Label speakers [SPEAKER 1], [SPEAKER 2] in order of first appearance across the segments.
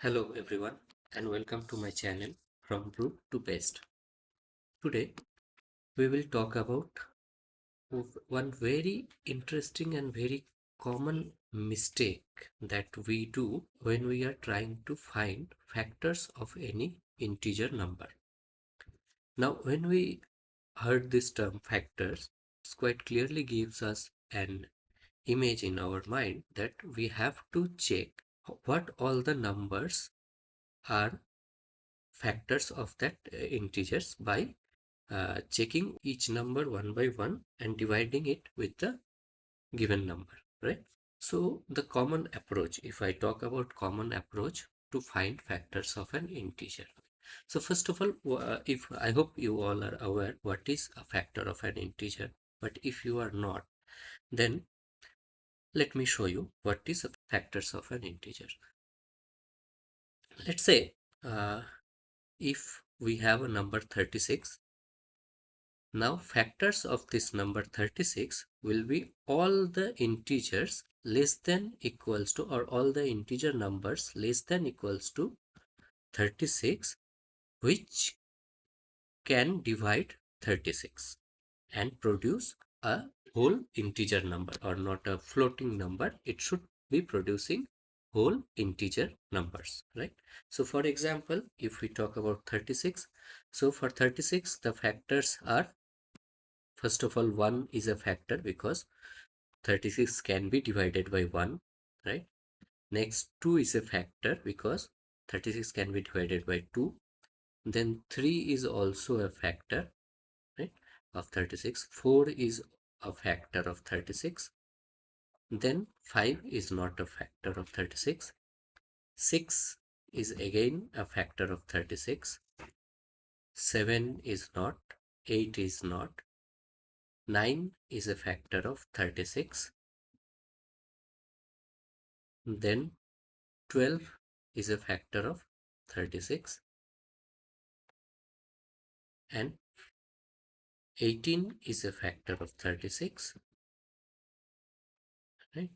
[SPEAKER 1] Hello everyone and welcome to my channel From Brute to Best. Today we will talk about one very interesting and very common mistake that we do when we are trying to find factors of any integer number. Now when we heard this term factors, it quite clearly gives us an image in our mind that we have to check what all the numbers are factors of that integers by checking each number one by one and dividing it with the given number, right? So the common approach, if I talk about common approach to find factors of an integer. So first of all, if I hope you all are aware what is a factor of an integer, but if you are not, then let me show you what is a factors of an integer. Let's say if we have a number 36. Now factors of this number 36 will be all the integers less than equals to, or all the integer numbers less than equals to 36 which can divide 36 and produce a whole integer number, or not a floating number. It should be producing whole integer numbers, right? So for example, if we talk about 36, so for 36 the factors are, first of all, 1 is a factor because 36 can be divided by 1, right? Next, 2 is a factor because 36 can be divided by 2. Then 3 is also a factor, right, of 36. 4 is a factor of 36. Then 5 is not a factor of 36. 6 is again a factor of 36. 7 is not. 8 is not. 9 is a factor of 36. Then 12 is a factor of 36 and 18 is a factor of 36, right?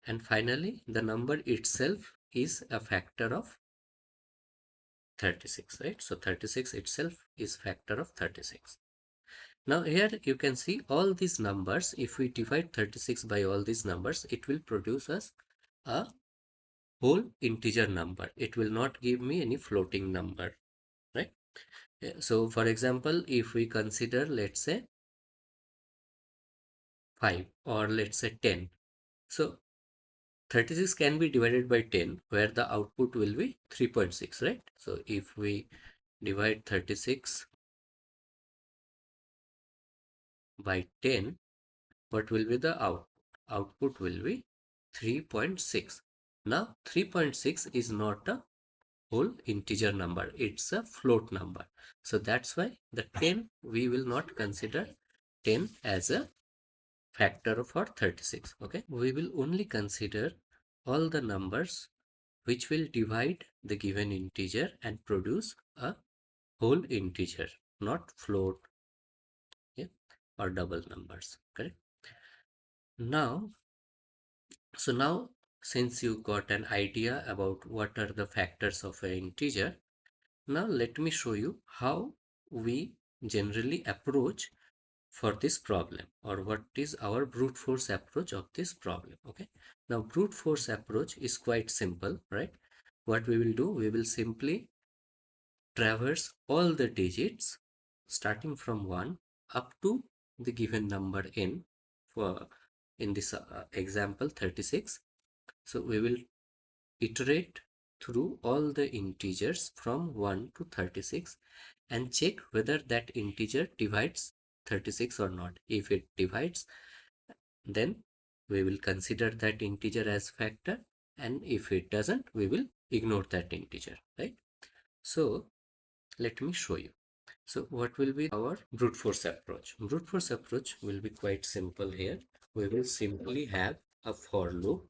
[SPEAKER 1] And finally the number itself is a factor of 36, right? So 36 itself is factor of 36. Now here you can see all these numbers. If we divide 36 by all these numbers, it will produce us a whole integer number. It will not give me any floating number, right? So for example, if we consider, let's say 5, or let's say 10. So 36 can be divided by 10 where the output will be 3.6, right? So if we divide 36 by 10, what will be the output? Output will be 3.6. Now 3.6 is not a whole integer number, it's a float number. So that's why the 10, we will not consider 10 as a factor for 36. Okay, we will only consider all the numbers which will divide the given integer and produce a whole integer, not float, yeah, or double numbers, correct? Now, so now since you got an idea about what are the factors of an integer, now let me show you how we generally approach for this problem, or what is our brute force approach of this problem. Okay, now brute force approach is quite simple, right? What we will do, we will simply traverse all the digits starting from 1 up to the given number n, for in this example 36. So we will iterate through all the integers from 1 to 36 and check whether that integer divides 36 or not. If it divides, then we will consider that integer as factor, and if it doesn't, we will ignore that integer, right? So let me show you. So what will be our brute force approach? Brute force approach will be quite simple here. We will simply have a for loop.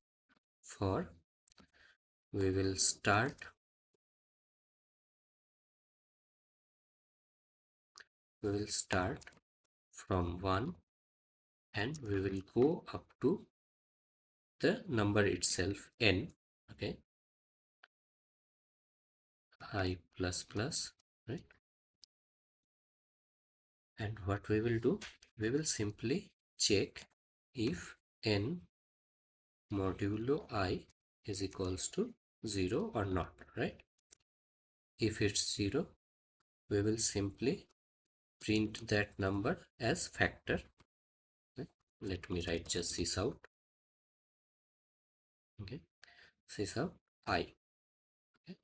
[SPEAKER 1] For we will start from 1 and we will go up to the number itself n. Okay, I plus plus, right? And what we will do, we will simply check if n modulo I is equals to 0 or not, right? If it's 0, we will simply print that number as factor. Okay? Let me write just sys out. Okay, sys out I. Okay?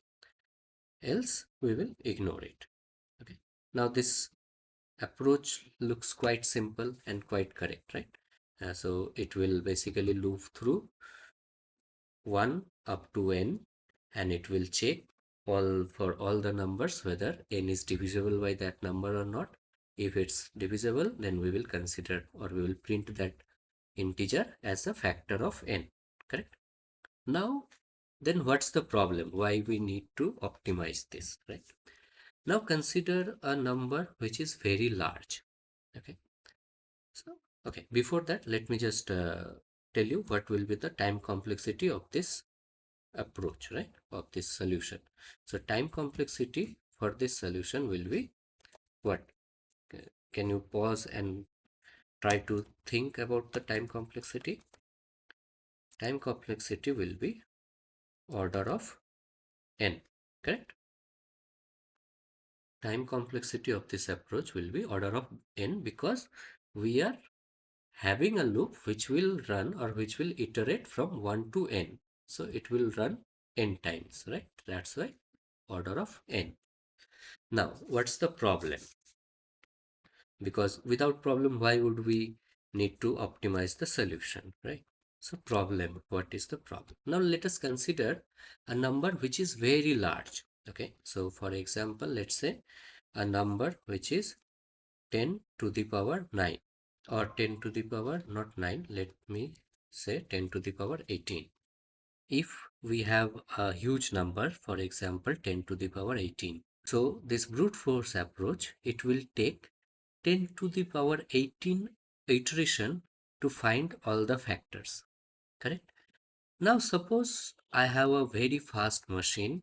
[SPEAKER 1] Else we will ignore it. Okay. Now this approach looks quite simple and quite correct, right? So it will basically loop through 1 up to n, and it will check for all the numbers whether n is divisible by that number or not. If it's divisible, then we will consider, or we will print that integer as a factor of n, correct? Now then what's the problem, why we need to optimize this, right? Now consider a number which is very large. Okay, so okay, before that let me just tell you what will be the time complexity of this approach, right, of this solution. So time complexity for this solution will be what? Can you pause and try to think about the time complexity? Time complexity will be order of n, correct? Time complexity of this approach will be order of n because we are having a loop which will run, or which will iterate from 1 to n. So it will run n times, right? That's why order of n. Now, what's the problem? Because without problem, why would we need to optimize the solution, right? So problem, what is the problem? Now let us consider a number which is very large. Okay, so for example, let's say a number which is 10 to the power 9, or 10 to the power not 9, let me say 10 to the power 18. If we have a huge number, for example 10 to the power 18, so this brute force approach, it will take 10 to the power 18 iteration to find all the factors, correct? Now suppose I have a very fast machine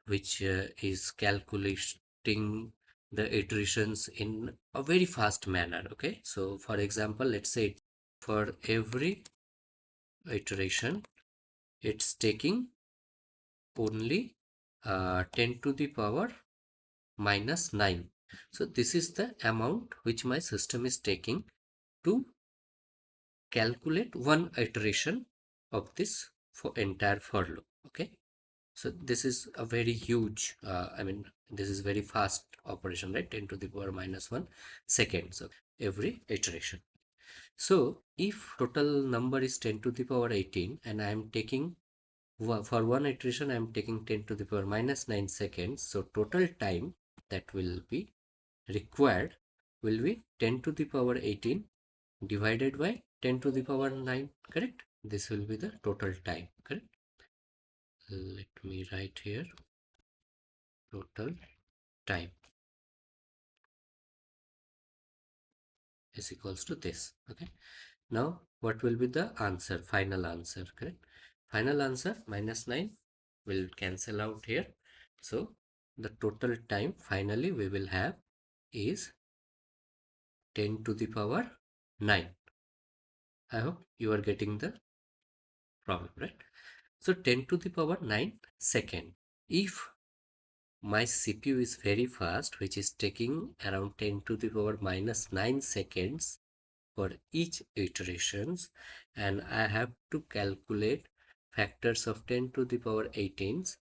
[SPEAKER 1] which is calculating the iterations in a very fast manner. Okay, so for example, let's say for every iteration it's taking only 10 to the power minus 9. So this is the amount which my system is taking to calculate one iteration of this for entire for loop. Okay, so this is a very huge, this is very fast operation, right? 10 to the power minus 1 seconds of every iteration. So if total number is 10 to the power 18 and I am taking for one iteration I am taking 10 to the power minus 9 seconds, so total time that will be required will be 10 to the power 18 divided by 10 to the power 9, correct? This will be the total time, correct? Let me write here total time is equals to this. Okay, now what will be the answer, final answer, correct? Final answer minus 9 will cancel out here, so the total time finally we will have is 10 to the power 9. I hope you are getting the problem, right? So 10 to the power 9 second. If my CPU is very fast, which is taking around 10 to the power minus 9 seconds for each iterations, and I have to calculate factors of 10 to the power 18s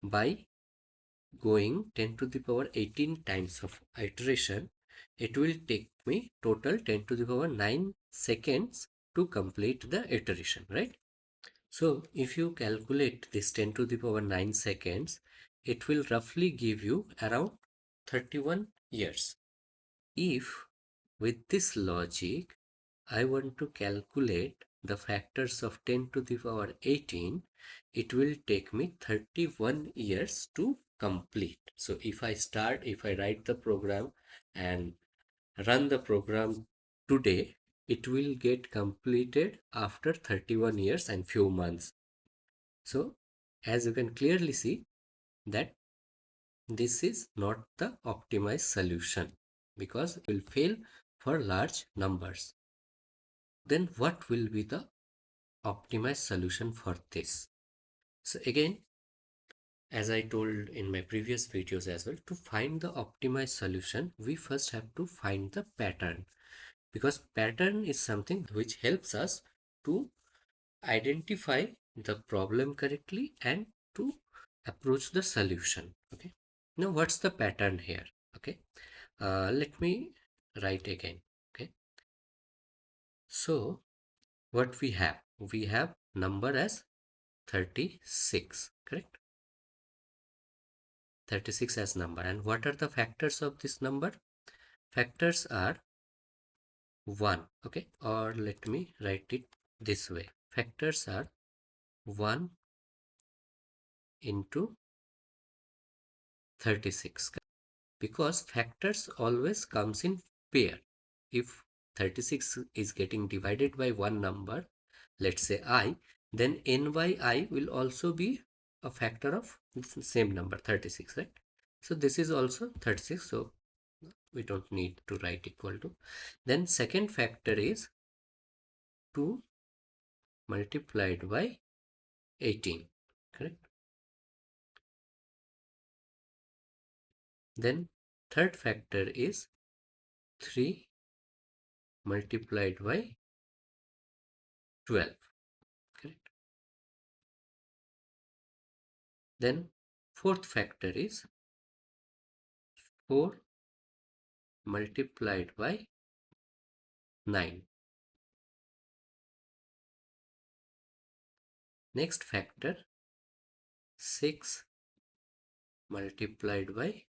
[SPEAKER 1] by going 10 to the power 18 times of iteration, it will take me total 10 to the power 9 seconds to complete the iteration, right? So if you calculate this 10 to the power 9 seconds, it will roughly give you around 31 years. If with this logic, I want to calculate the factors of 10 to the power 18, it will take me 31 years to complete. So if I write the program and run the program today, it will get completed after 31 years and few months. So as you can clearly see that this is not the optimized solution because it will fail for large numbers. Then what will be the optimized solution for this? So again, as I told in my previous videos as well, to find the optimized solution, we first have to find the pattern, because pattern is something which helps us to identify the problem correctly and to approach the solution. Okay, now what's the pattern here? Okay, let me write again. Okay, so what we have number as 36, correct? 36 as number. And what are the factors of this number? Factors are 1. Okay, or let me write it this way. Factors are 1 into 36, because factors always comes in pair. If 36 is getting divided by one number, let's say I, then n by I will also be a factor of the same number 36, right? So this is also 36, so we don't need to write equal to. Then second factor is 2 multiplied by 18, correct? Then third factor is 3 multiplied by 12, correct? Then fourth factor is 4 multiplied by 9. Next factor 6 multiplied by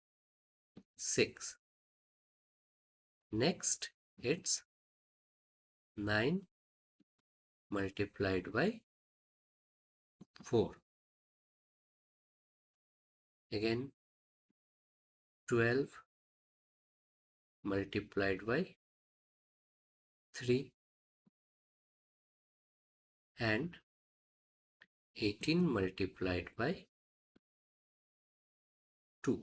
[SPEAKER 1] 6. Next it's 9 multiplied by 4. Again 12 multiplied by 3 and 18 multiplied by 2.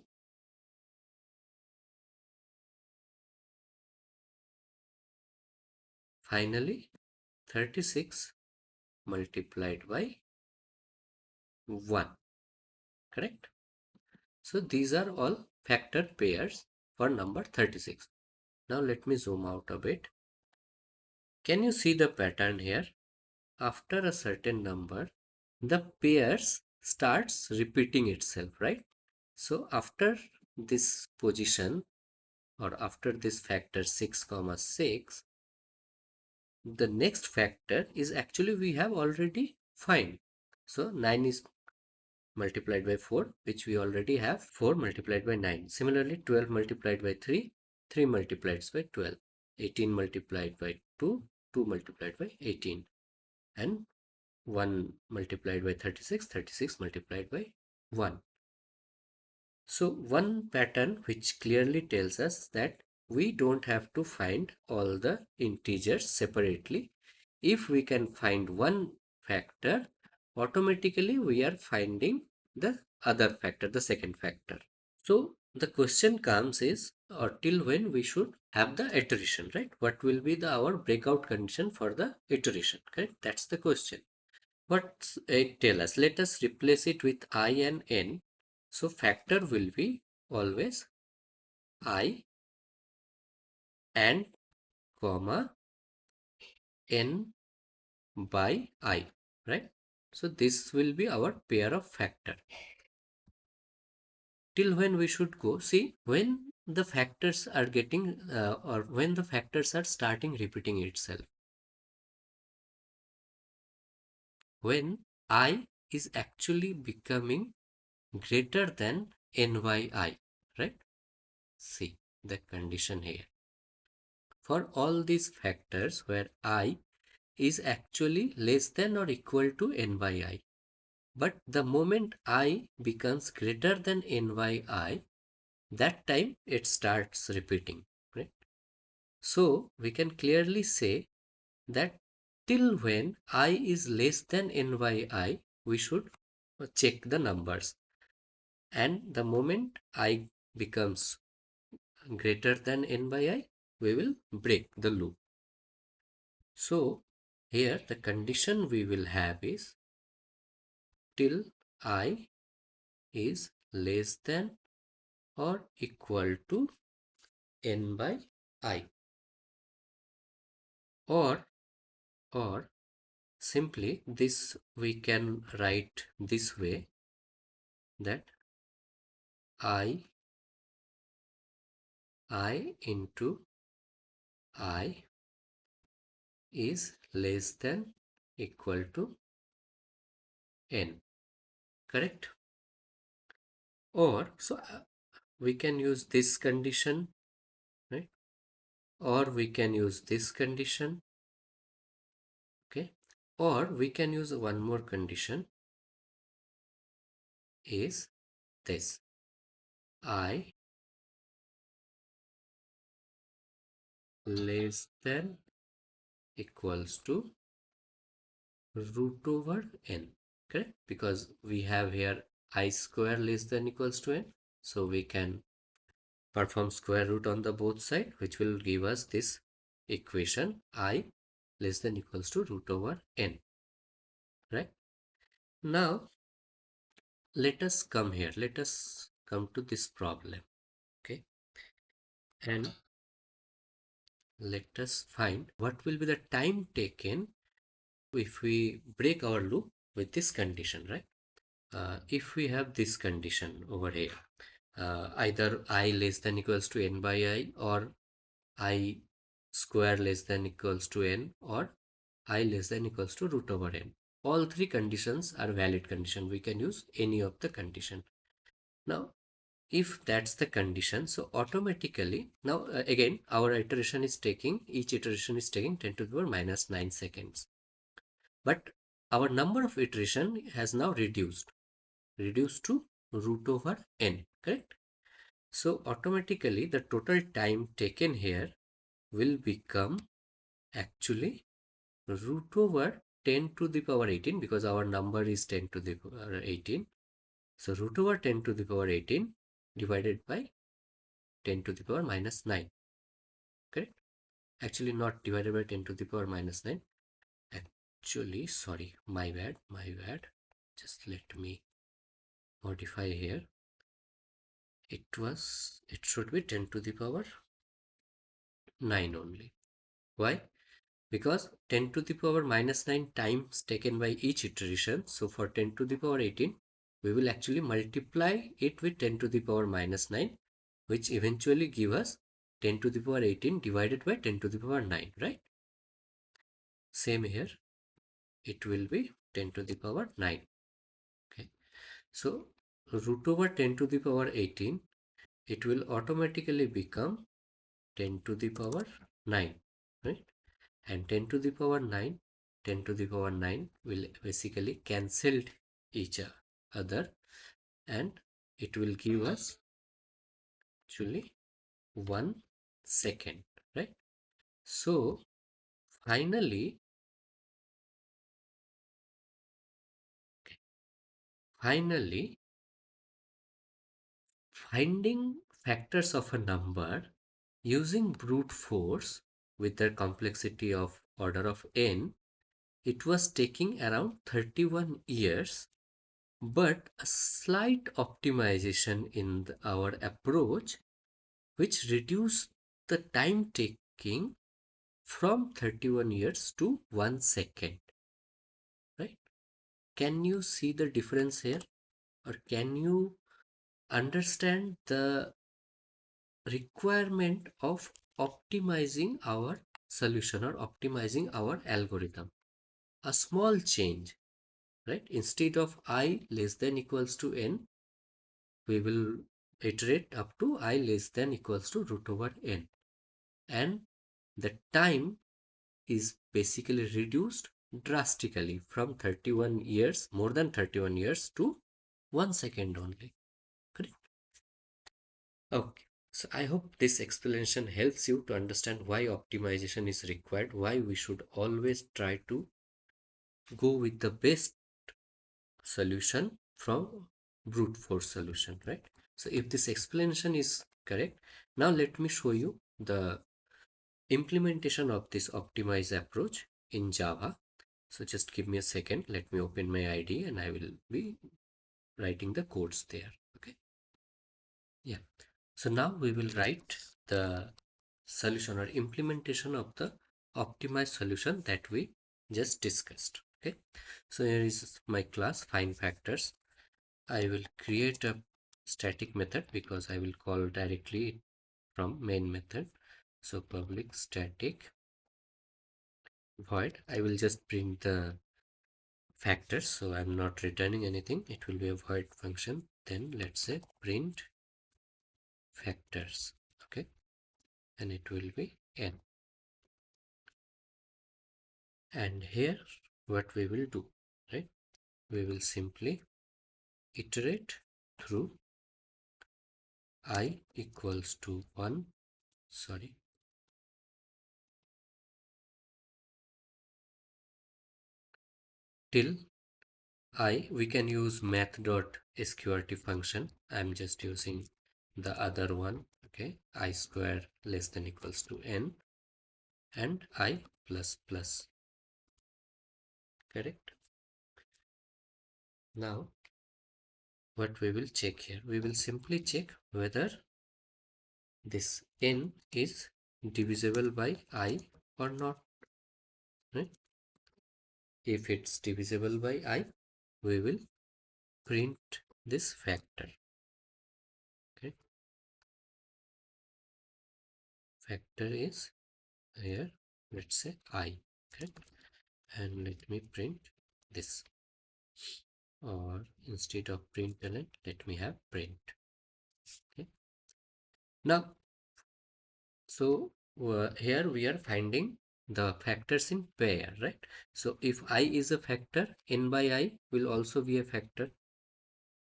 [SPEAKER 1] Finally 36 multiplied by 1, correct? So these are all factor pairs for number 36. Now let me zoom out a bit. Can you see the pattern here? After a certain number, the pairs starts repeating itself, right? So after this position, or after this factor 6 comma 6, the next factor is actually we have already find. So 9 is multiplied by 4, which we already have 4 multiplied by 9. Similarly 12 multiplied by 3, 3 multiplied by 12. 18 multiplied by 2, 2 multiplied by 18. And 1 multiplied by 36, 36 multiplied by 1. So one pattern which clearly tells us that we don't have to find all the integers separately. If we can find one factor, automatically we are finding the other factor, the second factor. So the question comes is, or till when we should have the iteration, right? What will be our breakout condition for the iteration, correct? That's the question. What it tell us? Let us replace it with I and n. So factor will be always I and comma n by I, right? So this will be our pair of factor. Till when we should go? See, when the factors are getting or when the factors are starting repeating itself. When I is actually becoming greater than n by I, right? See the condition here. For all these factors where I is actually less than or equal to n by I. But the moment I becomes greater than n by I, that time it starts repeating, right? So we can clearly say that till when I is less than n by I, we should check the numbers. and the moment I becomes greater than n by I, we will break the loop. So here the condition we will have is till I is less than or equal to n by I, or simply this we can write this way, that I into I is less than equal to n, correct? Or so we can use this condition, right? Or we can use this condition, okay? Or we can use one more condition, is this I less than equals to root over n, correct? Because we have here I square less than equals to n, so we can perform square root on the both side, which will give us this equation I less than equals to root over n, right? Now let us come here, let us come to this problem, okay, and let us find what will be the time taken if we break our loop with this condition, right? If we have this condition over here, either I less than equals to n by I, or I square less than equals to n, or I less than equals to root over n. All three conditions are valid condition. We can use any of the condition. Now, if that's the condition, so automatically, now again, our iteration is taking, each iteration is taking 10 to the power minus 9 seconds. But our number of iteration has now reduced to root over n, correct? So automatically the total time taken here will become actually root over 10 to the power 18, because our number is 10 to the power 18. So root over 10 to the power 18 divided by 10 to the power minus 9, correct? Actually not divided by 10 to the power minus 9. Actually, sorry, my bad. Just let me modify here. It should be 10 to the power 9 only. Why? Because 10 to the power minus 9 times taken by each iteration. So for 10 to the power 18, we will actually multiply it with 10 to the power minus 9, which eventually give us 10 to the power 18 divided by 10 to the power 9, right? Same here, it will be 10 to the power 9. Okay, so root over 10 to the power 18, it will automatically become 10 to the power 9, right? And 10 to the power 9, 10 to the power 9 will basically cancel each other, and it will give us actually 1 second, right? So finally, finally finding factors of a number using brute force with their complexity of order of n, it was taking around 31 years, but a slight optimization in our approach, which reduced the time taking from 31 years to 1 second, right? Can you see the difference here, or can you understand the requirement of optimizing our solution or optimizing our algorithm? A small change, right? Instead of I less than equals to n, we will iterate up to I less than equals to root over n, and the time is basically reduced drastically from 31 years, more than 31 years, to 1 second only, correct? Okay, so I hope this explanation helps you to understand why optimization is required, why we should always try to go with the best solution from brute force solution, right? So if this explanation is correct, now let me show you the implementation of this optimized approach in Java. So just give me a second. Let me open my IDE and I will be writing the codes there. Okay. Yeah. So now we will write the solution or implementation of the optimized solution that we just discussed. Okay. So here is my class find factors. I will create a static method because I will call directly from main method. So public static void. I will just print the factors, so I'm not returning anything. It will be a void function. Then let's say print factors. Okay, and it will be n. And here what we will do, right? We will simply iterate through I equals to 1, sorry, till I. We can use math.sqrt function. I'm just using the other one. Okay, I square less than equals to n and I plus plus. Correct. Now what we will check here, we will simply check whether this n is divisible by I or not, right? If it's divisible by I, we will print this factor. Okay, factor is here, let's say I. Okay, and let me print this, or instead of println, let me have print. Okay, now so here we are finding the factors in pair, right? So if I is a factor, n by I will also be a factor.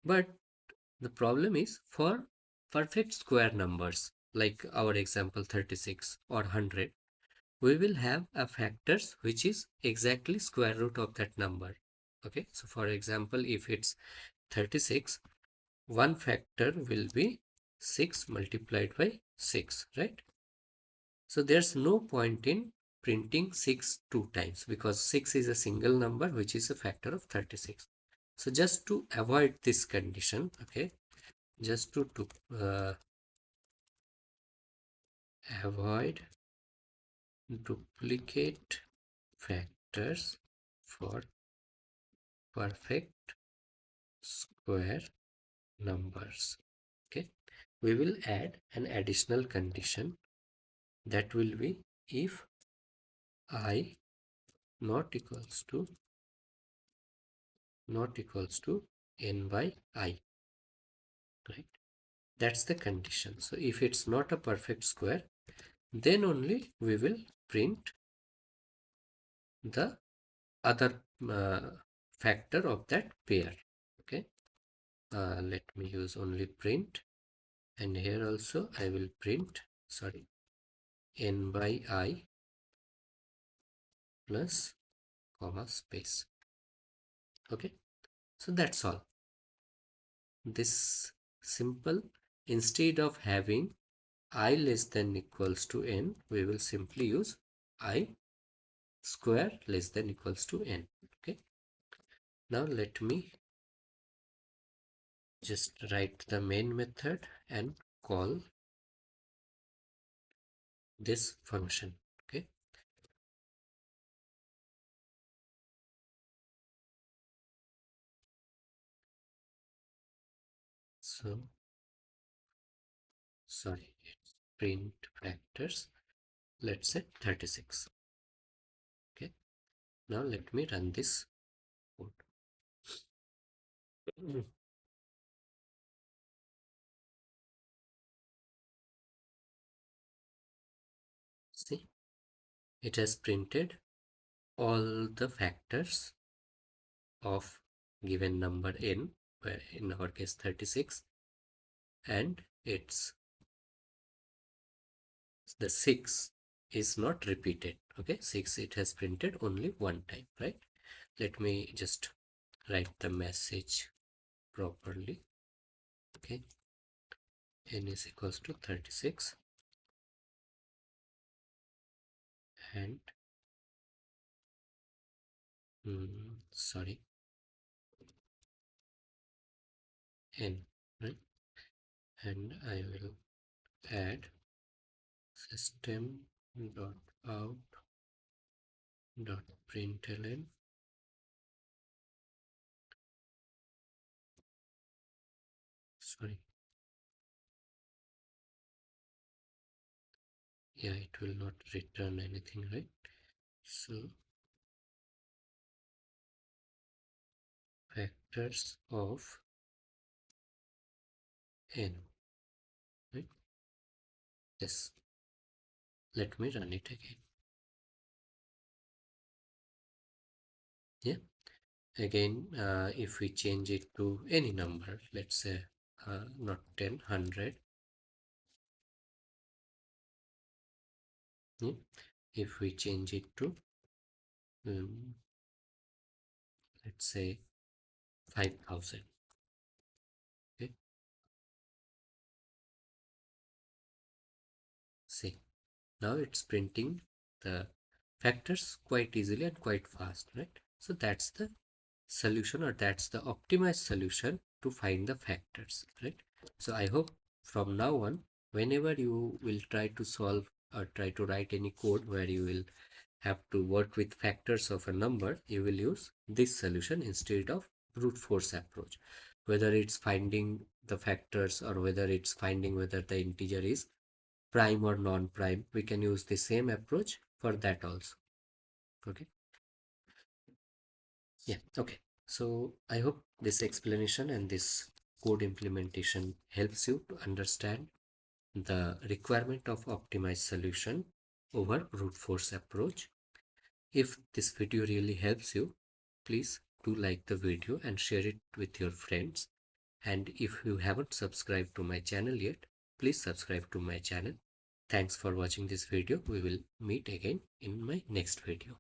[SPEAKER 1] But the problem is for perfect square numbers, like our example 36 or 100, we will have a factors which is exactly square root of that number. Okay, so for example, if it's 36, one factor will be 6 multiplied by 6, right? So there's no point in printing 6 two times because 6 is a single number which is a factor of 36. So just to avoid this condition, okay, just to avoid duplicate factors for perfect square numbers, okay, we will add an additional condition that will be if I not equals to n by I, right? That's the condition. So if it's not a perfect square, then only we will print the other factor of that pair. Okay, let me use only print, and here also I will print, sorry, n by I plus comma space. Okay, so that's all. This simple. Instead of having I less than equals to n, we will simply use I square less than equals to n. Okay, now let me just write the main method and call this function. Okay, so sorry, it's print factors, let's say 36. Okay, now let me run this code. See, it has printed all the factors of given number n, where in our case 36, and it's the 6 is not repeated. Okay, 6 it has printed only one time, right? Let me just write the message properly. Okay, n is equals to 36 and sorry, n, right? And I will add system dot out dot println, sorry, yeah, it will not return anything, right? So factors of n, right? Yes, let me run it again. Yeah, again, if we change it to any number, let's say not 10, 100. Yeah? If we change it to um, let's say 5000. Okay, see, now it's printing the factors quite easily and quite fast, right? So that's the solution, or that's the optimized solution to find the factors, right? So I hope from now on, whenever you will try to solve or try to write any code where you will have to work with factors of a number, you will use this solution instead of brute force approach. Whether it's finding the factors or whether it's finding whether the integer is prime or non-prime, we can use the same approach for that also. Okay. Yeah. Okay. So I hope this explanation and this code implementation helps you to understand the requirement of optimized solution over brute force approach. If this video really helps you, please do like the video and share it with your friends. And if you haven't subscribed to my channel yet, please subscribe to my channel. Thanks for watching this video. We will meet again in my next video.